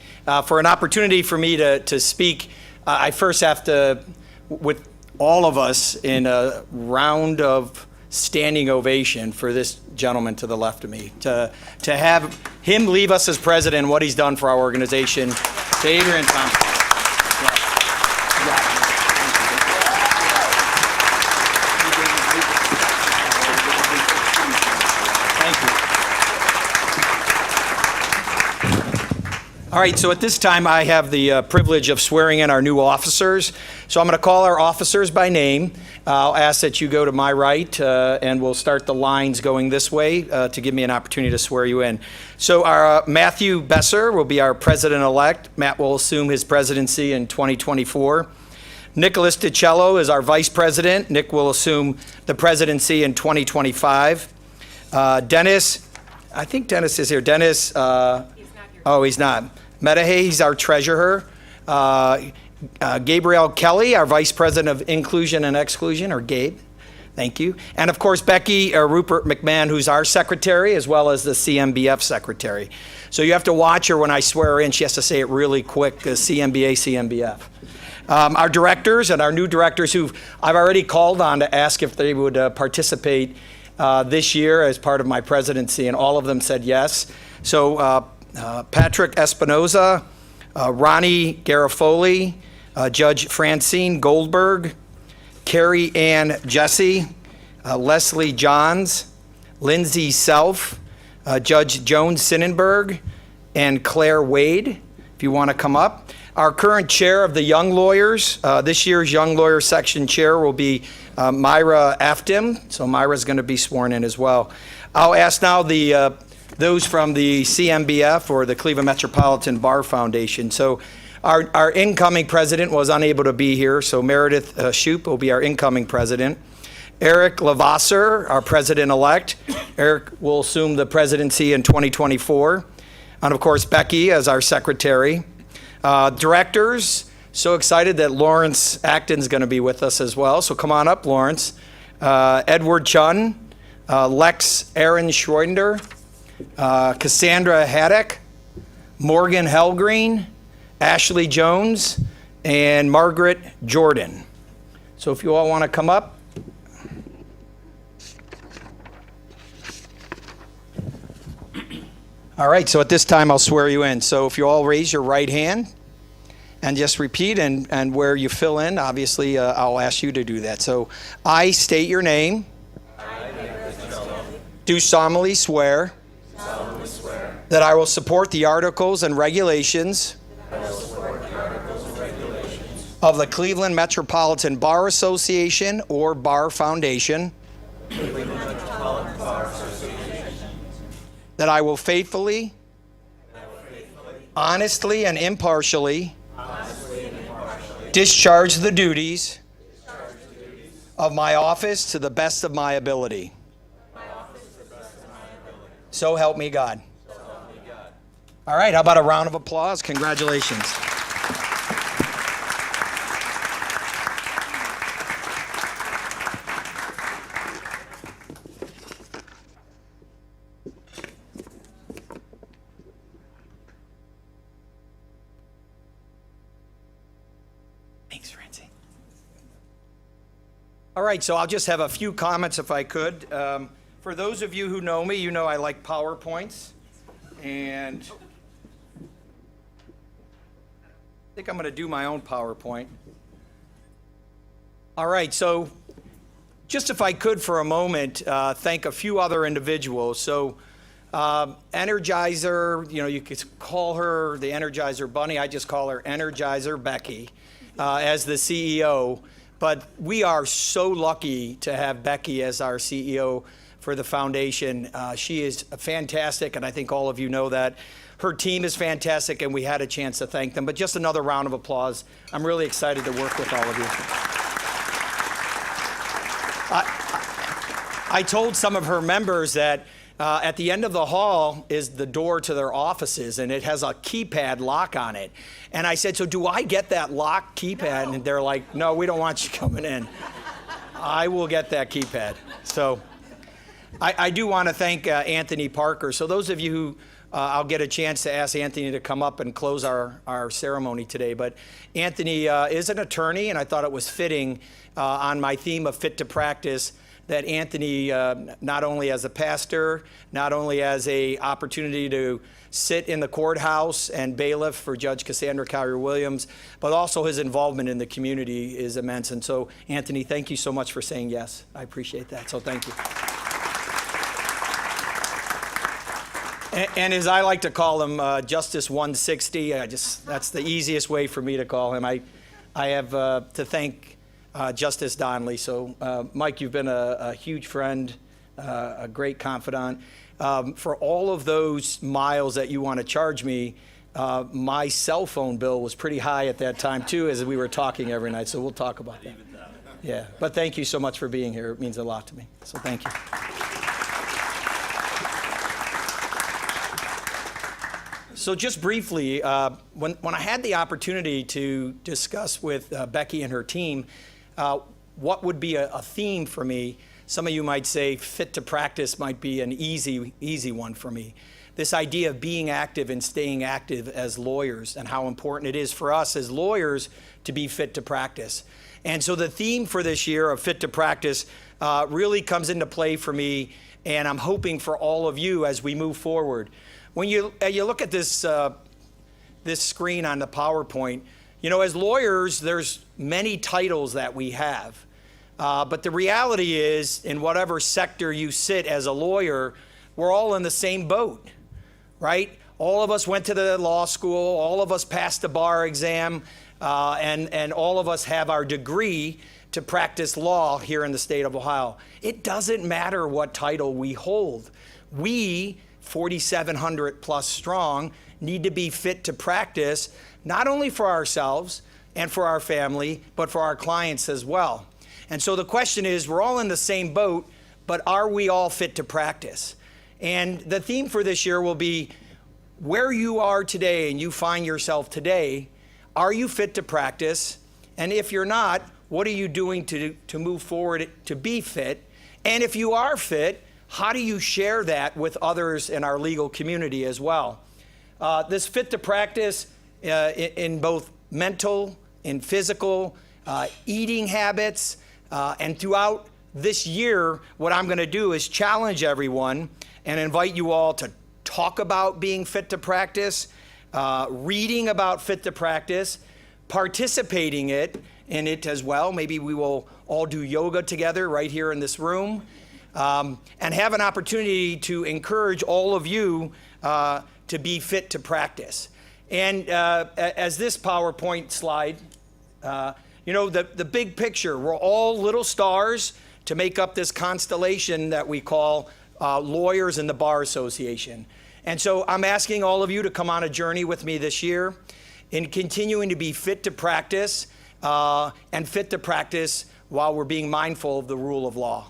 For an opportunity for me to speak, I first have to, with all of us, in a round of standing ovation for this gentleman to the left of me, to have him leave us as president and what he's done for our organization, to Adrian Thompson. All right, so at this time, I have the privilege of swearing in our new officers. So I'm going to call our officers by name. I'll ask that you go to my right, and we'll start the lines going this way to give me an opportunity to swear you in. So our Matthew Besser will be our president-elect. Matt will assume his presidency in 2024. Nicholas DiCello is our vice president. Nick will assume the presidency in 2025. Dennis, I think Dennis is here. Dennis, He's not here. Oh, he's not. Medahay, he's our treasurer. Gabrielle Kelly, our vice president of inclusion and exclusion, or Gabe. Thank you. And of course, Becky Rupert McMahon, who's our secretary, as well as the CMBF secretary. So you have to watch her when I swear her in. She has to say it really quick, CMBA, CMBF. Our directors and our new directors who I've already called on to ask if they would participate this year as part of my presidency, and all of them said yes. So Patrick Espinoza, Ronnie Garofoli, Judge Francine Goldberg, Carrie Ann Jesse, Leslie Johns, Lindsay Self, Judge Joan Sinnenberg, and Claire Wade, if you want to come up. Our current chair of the Young Lawyers, this year's Young Lawyer Section chair will be Myra Aftim, so Myra's going to be sworn in as well. I'll ask now the those from the CMBF, or the Cleveland Metropolitan Bar Foundation. So our incoming president was unable to be here, so Meredith Shoup will be our incoming president. Eric Lavasser, our president-elect. Eric will assume the presidency in 2024. And of course, Becky as our secretary. Directors, so excited that Lawrence Acton's going to be with us as well. So come on up, Lawrence. Edward Chun, Lex Aaron Schroeder, Cassandra Haddock, Morgan Hellgreen, Ashley Jones, and Margaret Jordan. So if you all want to come up. All right, so at this time I'll swear you in. So if you all raise your right hand and just repeat, and where you fill in, obviously I'll ask you to do that. So I state your name. Do solemnly swear that I will support the articles and regulations of the Cleveland Metropolitan Bar Association or Bar Foundation, that I will faithfully, honestly, and impartially discharge the duties of my office to the best of my ability. So help me God. All right, how about a round of applause? Congratulations. Thanks, Francie. All right, so I'll just have a few comments if I could. For those of you who know me, you know I like PowerPoints. And I think I'm going to do my own PowerPoint. All right, so just if I could for a moment, thank a few other individuals. So Energizer, you could call her the Energizer Bunny. I just call her Energizer Becky as the CEO. But we are so lucky to have Becky as our CEO for the foundation. She is fantastic, and I think all of you know that. Her team is fantastic, and we had a chance to thank them. But just another round of applause. I'm really excited to work with all of you. I told some of her members that at the end of the hall is the door to their offices, and it has a keypad lock on it. And I said, so do I get that lock keypad? No. And they're like, no, we don't want you coming in. I will get that keypad. So I do want to thank Anthony Parker. So those of you who, I'll get a chance to ask Anthony to come up and close our ceremony today. But Anthony is an attorney, and I thought it was fitting on my theme of Fit to Practice that Anthony, not only as a pastor, not only as a opportunity to sit in the courthouse and bailiff for Judge Cassandra Collier-Williams, but also his involvement in the community is immense. And so, Anthony, thank you so much for saying yes. I appreciate that, so thank you. And as I like to call him, Justice 160, that's the easiest way for me to call him. I have to thank Justice Donnelly. So, Mike, you've been a huge friend, a great confidant. For all of those miles that you want to charge me, my cell phone bill was pretty high at that time, too, as we were talking every night. So we'll talk about that. Yeah, but thank you so much for being here. It means a lot to me. So thank you. So just briefly, when I had the opportunity to discuss with Becky and her team what would be a theme for me, some of you might say Fit to Practice might be an easy one for me. This idea of being active and staying active as lawyers, and how important it is for us as lawyers to be fit to practice. And so the theme for this year of Fit to Practice really comes into play for me, and I'm hoping for all of you as we move forward. When you look at this screen on the PowerPoint, as lawyers, there's many titles that we have. But the reality is, in whatever sector you sit as a lawyer, we're all in the same boat, right? All of us went to the law school, all of us passed the bar exam, and all of us have our degree to practice law here in the state of Ohio. It doesn't matter what title we hold. We 4,700 plus strong, need to be fit to practice, not only for ourselves and for our family, but for our clients as well. And so the question is, we're all in the same boat, but are we all fit to practice? And the theme for this year will be, where you are today and you find yourself today, are you fit to practice? And if you're not, what are you doing to move forward to be fit? And if you are fit, how do you share that with others in our legal community as well? This fit to practice in both mental and physical, eating habits, and throughout this year, what I'm going to do is challenge everyone and invite you all to talk about being fit to practice, reading about fit to practice, participating in it as well. Maybe we will all do yoga together right here in this room, and have an opportunity to encourage all of you to be fit to practice. And as this PowerPoint slide, the big picture, we're all little stars to make up this constellation that we call lawyers in the Bar Association. And so I'm asking all of you to come on a journey with me this year in continuing to be fit to practice, and fit to practice while we're being mindful of the rule of law.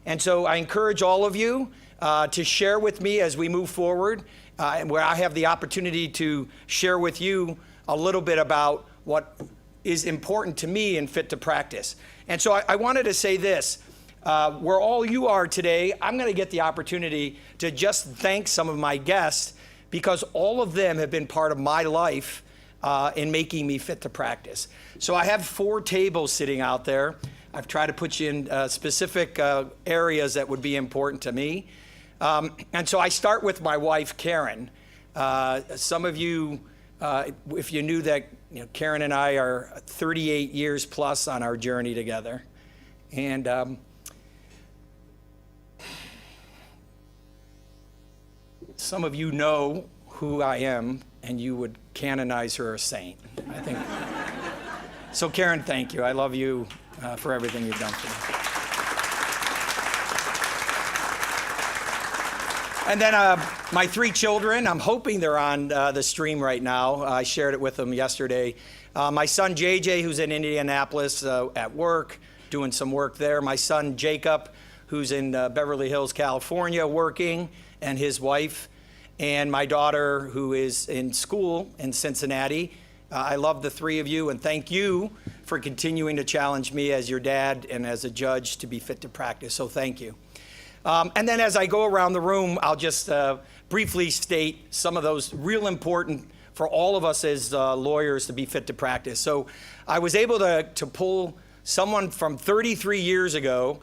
And so I encourage all of you to share with me as we move forward, where I have the opportunity to share with you a little bit about what is important to me in fit to practice. And so I wanted to say this, where all you are today, I'm going to get the opportunity to just thank some of my guests, because all of them have been part of my life in making me fit to practice. So I have 4 tables sitting out there. I've tried to put you in specific areas that would be important to me. And so I start with my wife, Karen. Some of you, if you knew that, Karen and I are 38 years plus on our journey together. And some of you know who I am, and you would canonize her a saint, I think. So Karen, thank you. I love you for everything you've done for me. And then my 3 children, I'm hoping they're on the stream right now. I shared it with them yesterday. My son JJ, who's in Indianapolis at work, doing some work there. My son Jacob, who's in Beverly Hills, California, working, and his wife. And my daughter, who is in school in Cincinnati. I love the 3 of you, and thank you for continuing to challenge me as your dad and as a judge to be fit to practice. So thank you. And then as I go around the room, I'll just briefly state some of those real important for all of us as lawyers to be fit to practice. So I was able to pull someone from 33 years ago,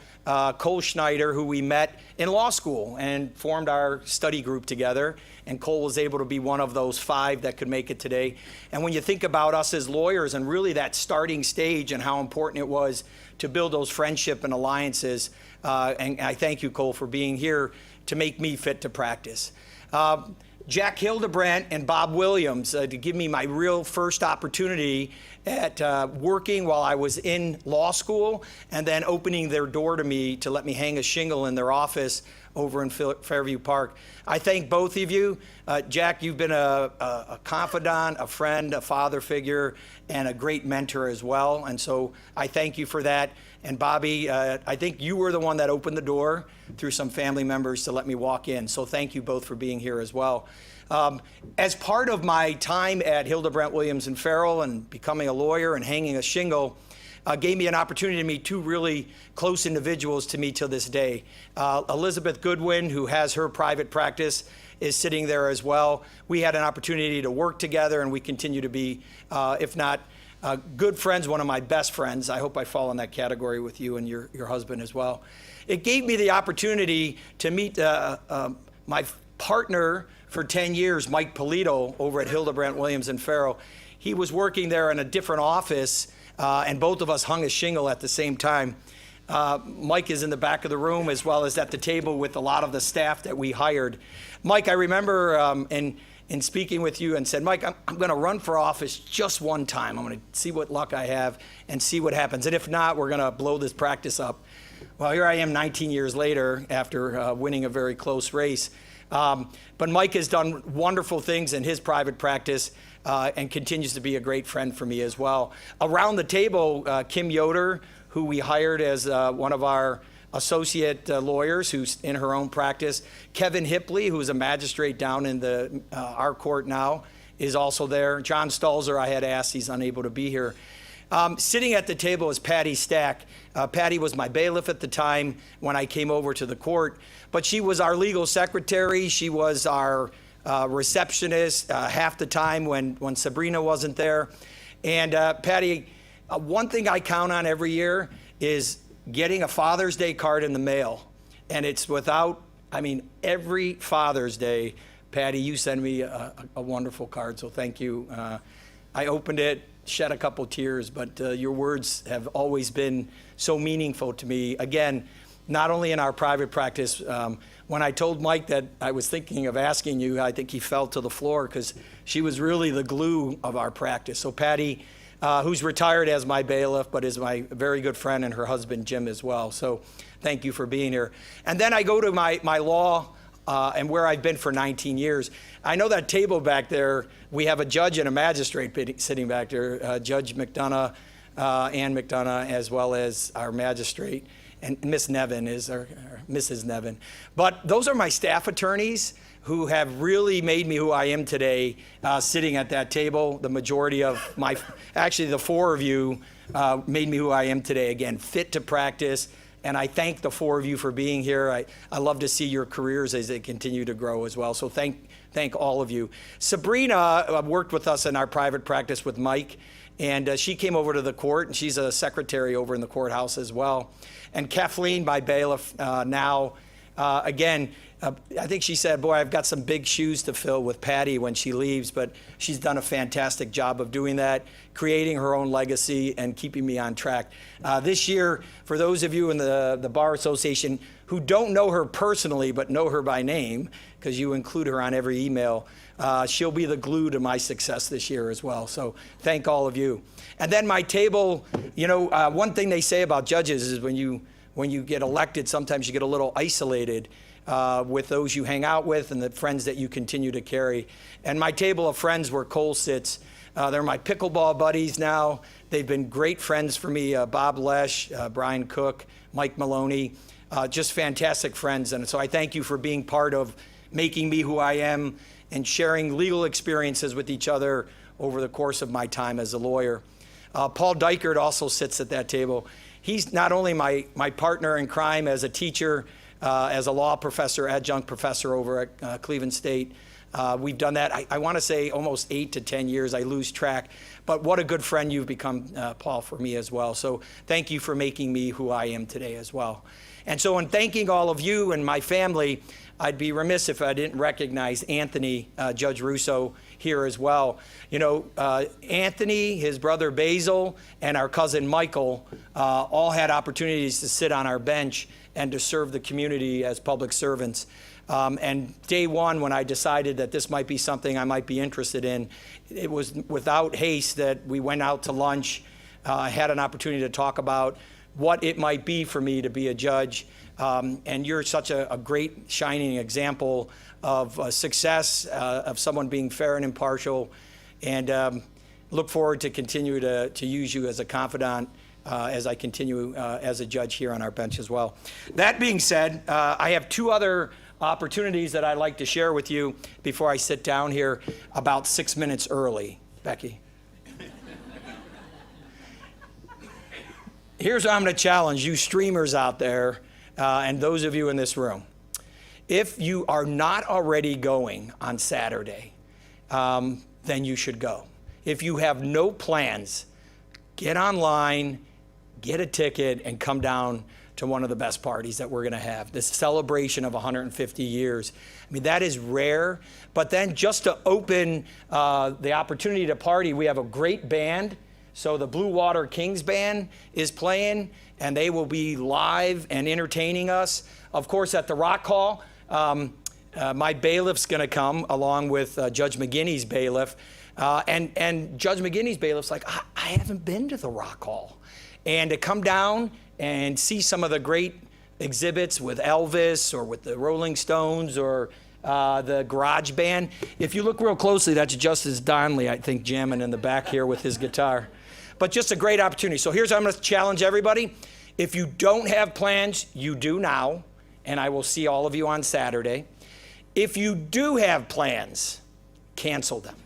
Cole Schneider, who we met in law school and formed our study group together. And Cole was able to be one of those 5 that could make it today. And when you think about us as lawyers and really that starting stage and how important it was to build those friendship and alliances, and I thank you, Cole, for being here to make me fit to practice. Jack Hildebrandt and Bob Williams to give me my real first opportunity at working while I was in law school, and then opening their door to me to let me hang a shingle in their office over in Fairview Park. I thank both of you. Jack, you've been a confidant, a friend, a father figure, and a great mentor as well. And so I thank you for that. And Bobby, I think you were the one that opened the door through some family members to let me walk in. So thank you both for being here as well. As part of my time at Hildebrandt, Williams & Farrell and becoming a lawyer and hanging a shingle, gave me an opportunity to meet 2 really close individuals to me till this day. Elizabeth Goodwin, who has her private practice, is sitting there as well. We had an opportunity to work together, and we continue to be, if not good friends, one of my best friends. I hope I fall in that category with you and your husband as well. It gave me the opportunity to meet my partner for 10 years, Mike Polito, over at Hildebrandt, Williams & Farrell. He was working there in a different office, and both of us hung a shingle at the same time. Mike is in the back of the room, as well as at the table with a lot of the staff that we hired. Mike, I remember in speaking with you and said, Mike, I'm going to run for office just one time. I'm going to see what luck I have and see what happens. And if not, we're going to blow this practice up. Well, here I am 19 years later after winning a very close race. But Mike has done wonderful things in his private practice and continues to be a great friend for me as well. Around the table, Kim Yoder, who we hired as one of our associate lawyers who's in her own practice. Kevin Hipley, who is a magistrate down in our court now, is also there. John Stalzer, I had asked, he's unable to be here. Sitting at the table is Patty Stack. Patty was my bailiff at the time when I came over to the court, but she was our legal secretary. She was our receptionist half the time when Sabrina wasn't there. And Patty, one thing I count on every year is getting a Father's Day card in the mail. And it's every Father's Day, Patty, you send me a wonderful card, so thank you. I opened it, shed a couple tears, but your words have always been so meaningful to me. Again, not only in our private practice, when I told Mike that I was thinking of asking you, I think he fell to the floor because she was really the glue of our practice. So Patty, who's retired as my bailiff, but is my very good friend, and her husband, Jim, as well. So thank you for being here. And then I go to my law and where I've been for 19 years. I know that table back there, we have a judge and a magistrate sitting back there, Judge McDonough, Ann McDonough, as well as our magistrate, and Miss Nevin is our Mrs. Nevin. But those are my staff attorneys who have really made me who I am today, sitting at that table. The majority of actually the four of you made me who I am today. Again, fit to practice. And I thank the four of you for being here. I love to see your careers as they continue to grow as well. So thank all of you. Sabrina worked with us in our private practice with Mike, and she came over to the court, and she's a secretary over in the courthouse as well. And Kathleen, my bailiff now, again, I think she said, boy, I've got some big shoes to fill with Patty when she leaves, but she's done a fantastic job of doing that, creating her own legacy and keeping me on track. This year, for those of you in the Bar Association who don't know her personally but know her by name, because you include her on every email, she'll be the glue to my success this year as well. So thank all of you. And then my table, one thing they say about judges is when you get elected, sometimes you get a little isolated with those you hang out with and the friends that you continue to carry. And my table of friends where Cole sits, they're my pickleball buddies now. They've been great friends for me, Bob Lesh, Brian Cook, Mike Maloney, just fantastic friends. And so I thank you for being part of making me who I am and sharing legal experiences with each other over the course of my time as a lawyer. Paul Dykert also sits at that table. He's not only my partner in crime as a teacher, as a law professor, adjunct professor over at Cleveland State. We've done that, I want to say, almost 8 to 10 years. I lose track. But what a good friend you've become, Paul, for me as well. So thank you for making me who I am today as well. And so in thanking all of you and my family, I'd be remiss if I didn't recognize Anthony, Judge Russo, here as well. Anthony, his brother Basil, and our cousin Michael all had opportunities to sit on our bench and to serve the community as public servants. And day one, when I decided that this might be something I might be interested in, it was without haste that we went out to lunch, had an opportunity to talk about what it might be for me to be a judge. And you're such a great shining example of success, of someone being fair and impartial, and look forward to continue to use you as a confidant as I continue as a judge here on our bench as well. That being said, I have two other opportunities that I'd like to share with you before I sit down here about 6 minutes early. Becky. Here's what I'm going to challenge you streamers out there and those of you in this room. If you are not already going on Saturday, then you should go. If you have no plans, get online, get a ticket, and come down to one of the best parties that we're going to have, this celebration of 150 years. I mean, that is rare. But then just to open the opportunity to party, we have a great band. So the Blue Water Kings Band is playing, and they will be live and entertaining us. Of course, at the Rock Hall, my bailiff's going to come along with Judge McGinney's bailiff. And Judge McGinney's bailiff's like, I haven't been to the Rock Hall. And to come down and see some of the great exhibits with Elvis or with the Rolling Stones or the garage band. If you look real closely, that's Justice Donnelly, I think, jamming in the back here with his guitar. But just a great opportunity. So here's how I'm going to challenge everybody. If you don't have plans, you do now, and I will see all of you on Saturday. If you do have plans, cancel them,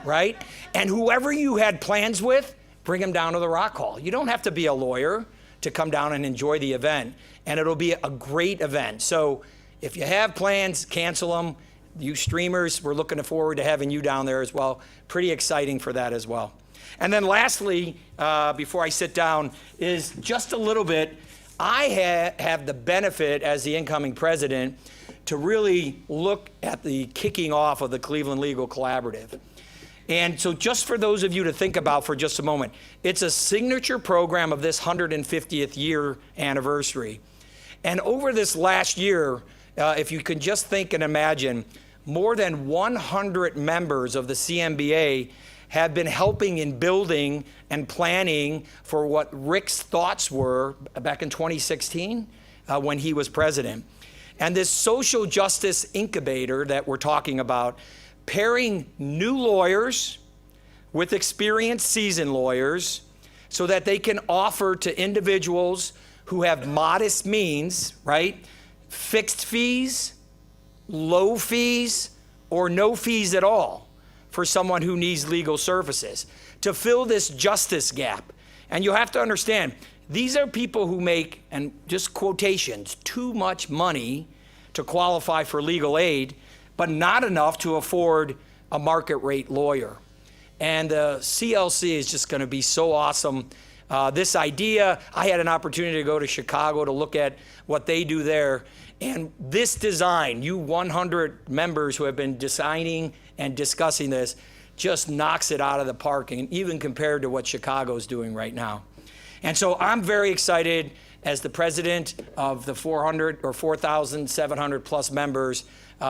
right? And whoever you had plans with, bring them down to the Rock Hall. You don't have to be a lawyer to come down and enjoy the event, and it'll be a great event. So if you have plans, cancel them. You streamers, we're looking forward to having you down there as well. Pretty exciting for that as well. And then lastly, before I sit down, is just a little bit, I have the benefit as the incoming president to really look at the kicking off of the Cleveland Legal Collaborative. And so just for those of you to think about for just a moment, it's a signature program of this 150th year anniversary. And over this last year, if you can just think and imagine, more than 100 members of the CMBA have been helping in building and planning for what Rick's thoughts were back in 2016 when he was president. And this social justice incubator that we're talking about, pairing new lawyers with experienced seasoned lawyers so that they can offer to individuals who have modest means, right? Fixed fees, low fees, or no fees at all for someone who needs legal services to fill this justice gap. And you have to understand, these are people who make, and just quotations, too much money to qualify for legal aid, but not enough to afford a market rate lawyer. And the CLC is just going to be so awesome. This idea, I had an opportunity to go to Chicago to look at what they do there. And this design, you 100 members who have been designing and discussing this, just knocks it out of the park, and even compared to what Chicago's doing right now. And so I'm very excited as the president of the 400 or 4,700 plus members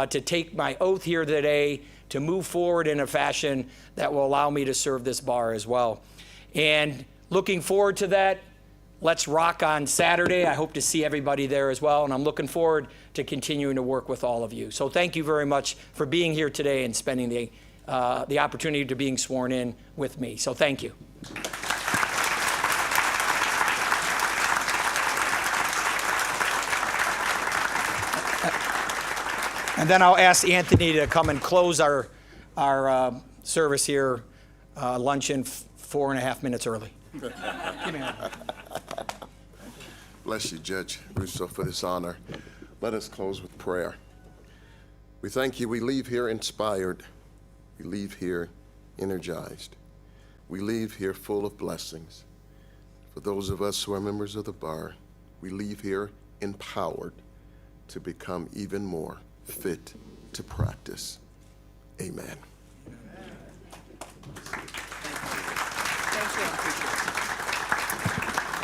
to take my oath here today to move forward in a fashion that will allow me to serve this bar as well. And looking forward to that. Let's rock on Saturday. I hope to see everybody there as well, and I'm looking forward to continuing to work with all of you. So thank you very much for being here today and spending the opportunity to being sworn in with me. So thank you. And then I'll ask Anthony to come and close our service here, luncheon 4.5 minutes early. Give me that. Bless you, Judge Russo, for this honor. Let us close with prayer. We thank you. We leave here inspired. We leave here energized. We leave here full of blessings. For those of us who are members of the bar, we leave here empowered to become even more fit to practice. Amen.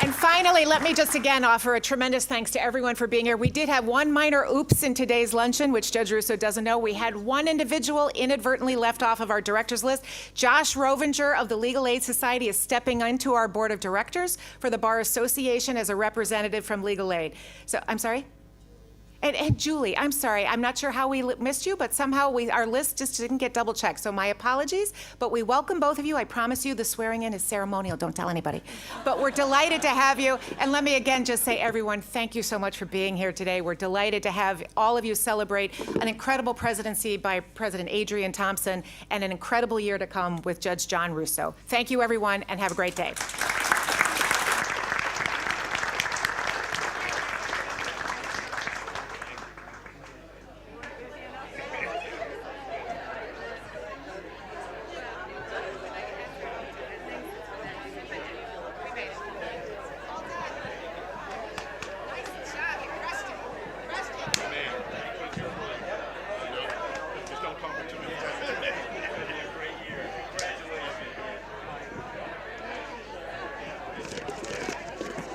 And finally, let me just again offer a tremendous thanks to everyone for being here. We did have one minor oops in today's luncheon, which Judge Russo doesn't know. We had one individual inadvertently left off of our directors list. Josh Rovinger of the Legal Aid Society is stepping into our board of directors for the Bar Association as a representative from Legal Aid. So, I'm sorry? And Julie, I'm sorry, I'm not sure how we missed you, but somehow our list just didn't get double checked. So my apologies, but we welcome both of you. I promise you the swearing in is ceremonial, don't tell anybody. But we're delighted to have you. And let me again just say, everyone, thank you so much for being here today. We're delighted to have all of you celebrate an incredible presidency by President Adrian Thompson and an incredible year to come with Judge John Russo. Thank you, everyone, and have a great day.